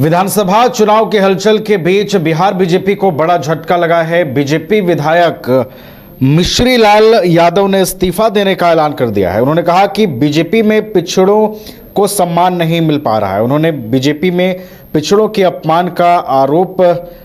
विधानसभा चुनाव के हलचल के बीच बिहार बीजेपी को बड़ा झटका लगा है। बीजेपी विधायक मिश्री लाल यादव ने इस्तीफा देने का ऐलान कर दिया है। उन्होंने कहा कि बीजेपी में पिछड़ों को सम्मान नहीं मिल पा रहा है। उन्होंने बीजेपी में पिछड़ों के अपमान का आरोप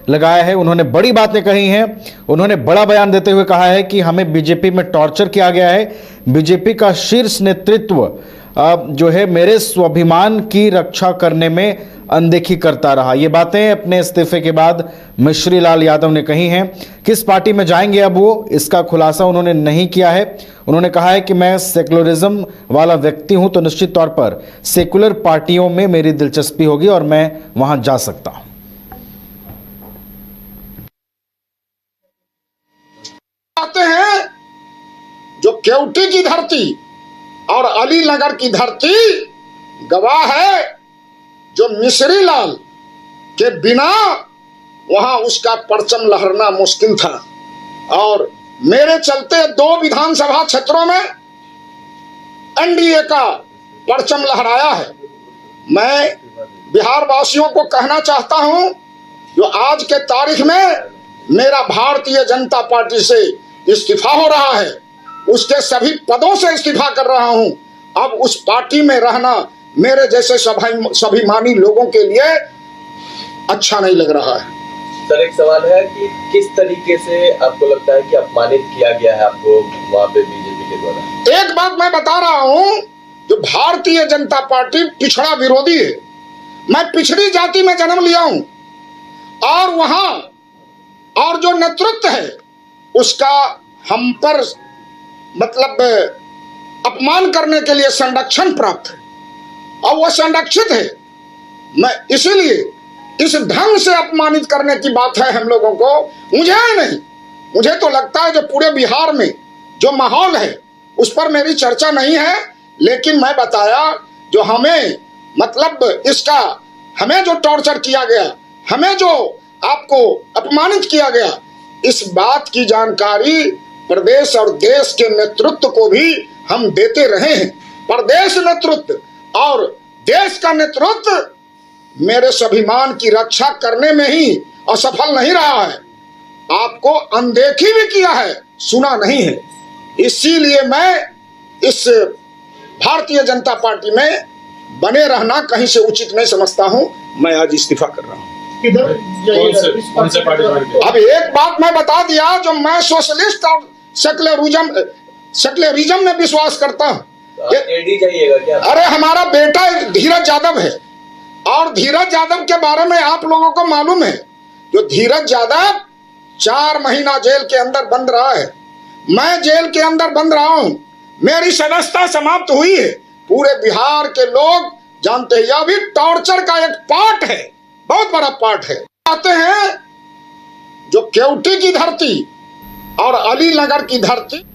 लगाया है। उन्होंने बड़ी बातें कही हैं। उन्होंने बड़ा बयान देते हुए कहा है कि हमें बीजेपी में टॉर्चर किया गया है। बीजेपी का शीर्ष नेतृत्व जो है मेरे स्वाभिमान की रक्षा करने में अनदेखी करता रहा। ये बातें अपने इस्तीफे के बाद मिश्री लाल यादव ने कही हैं। किस पार्टी में जाएंगे अब वो, इसका खुलासा उन्होंने नहीं किया है। उन्होंने कहा है कि मैं सेकुलरिज्म वाला व्यक्ति हूं, तो निश्चित तौर पर सेकुलर पार्टियों में मेरी दिलचस्पी होगी और मैं वहां जा सकता हूं। आते हैं जो केवटी की धरती और अलीनगर की धरती गवाह है, जो मिश्री लाल के बिना वहां उसका परचम लहरना मुश्किल था। और मेरे चलते 2 विधानसभा क्षेत्रों में एनडीए का परचम लहराया है। मैं बिहार वासियों को कहना चाहता हूं, जो आज के तारीख में मेरा भारतीय जनता पार्टी से इस्तीफा हो रहा है, उसके सभी पदों से इस्तीफा कर रहा हूं। अब उस पार्टी में रहना मेरे जैसे स्वाभिमानी लोगों के लिए अच्छा नहीं लग रहा है। सर, एक सवाल है कि किस तरीके से आपको लगता है कि अपमानित किया गया है आपको वहां पे बीजेपी के द्वारा? एक बात मैं बता रहा हूं, जो भारतीय जनता पार्टी पिछड़ा विरोधी है। मैं पिछड़ी जाति में जन्म लिया हूं और वहां और जो नेतृत्व है उसका हम पर मतलब अपमान करने के लिए संरक्षण प्राप्त है और वो संरक्षित है। मैं इसीलिए इस ढंग से अपमानित करने की बात है हम लोगों को, मुझे नहीं, मुझे तो लगता है जो पूरे बिहार में जो माहौल है उस पर मेरी चर्चा नहीं है। लेकिन मैं बताया जो हमें मतलब इसका हमें जो टॉर्चर किया गया, हमें जो आपको अपमानित किया गया, इस बात की जानकारी प्रदेश और देश के नेतृत्व को भी हम देते रहे हैं। प्रदेश नेतृत्व और देश का नेतृत्व मेरे स्वाभिमान की रक्षा करने में ही असफल नहीं रहा है, आपको अनदेखी भी किया है, सुना नहीं है। इसीलिए मैं इस भारतीय जनता पार्टी में बने रहना कहीं से उचित नहीं समझता हूं। मैं आज इस्तीफा कर रहा हूं। कौन से पार्टी? अब एक बात मैं बता दिया, जो मैं सोशलिस्ट और सेकुलरिज्म में विश्वास करता हूं। जाइएगा क्या? अरे हमारा बेटा धीरज यादव है और धीरज यादव के बारे में आप लोगों को मालूम है, जो धीरज यादव 4 महीना जेल के अंदर बंद रहा है। मैं जेल के अंदर बंद रहा हूं, मेरी सदस्यता समाप्त हुई है। पूरे बिहार के लोग जानते हैं, यह भी टॉर्चर का एक पार्ट है, बहुत बड़ा पार्ट है। आते हैं जो केवटी की धरती और अलीनगर की धरती